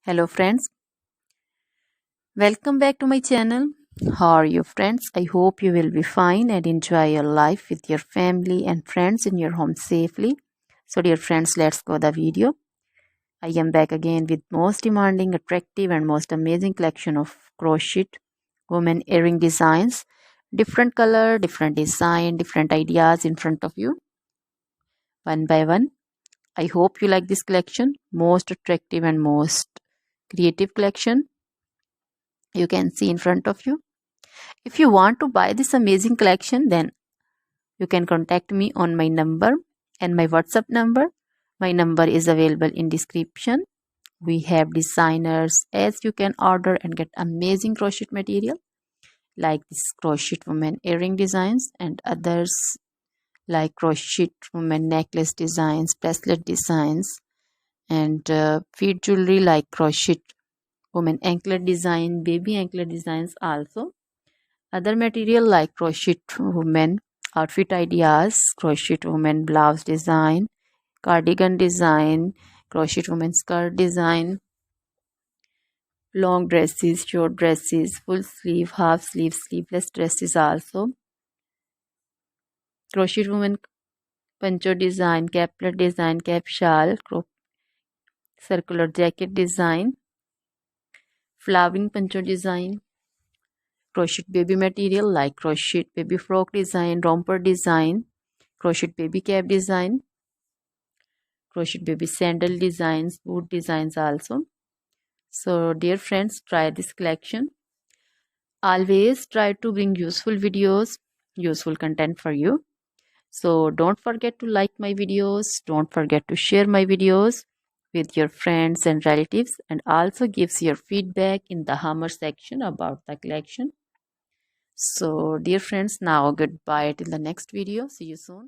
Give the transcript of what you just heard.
Hello friends, welcome back to my channel. How are you friends? I hope you will be fine and enjoy your life with your family and friends in your home safely. So dear friends, let's go the video. I am back again with most demanding, attractive and most amazing collection of crochet women earring designs. Different color, different design, different ideas in front of you. One by one. I hope you like this collection. Most attractive and most creative collection you can see in front of you. If you want to buy this amazing collection, then you can contact me on my number and my WhatsApp number. My number is available in description. We have designers as you can order and get amazing crochet material like this crochet woman earring designs and others like crochet woman necklace designs, bracelet designs and feet jewelry like crochet woman anklet design, baby anklet designs also. Other material like crochet women outfit ideas, crochet women blouse design, cardigan design, crochet women skirt design, long dresses, short dresses, full sleeve, half sleeve, sleeveless dresses also, crochet women poncho design, caplet design, cap shawl, circular jacket design, flowering poncho design, crochet baby material like crochet baby frock design, romper design, crochet baby cap design, crochet baby sandal designs, boot designs also. So dear friends, try this collection. Always try to bring useful videos, useful content for you. So don't forget to like my videos, don't forget to share my videos with your friends and relatives, and also gives your feedback in the hammer section about the collection. So dear friends, now goodbye till the next video. See you soon.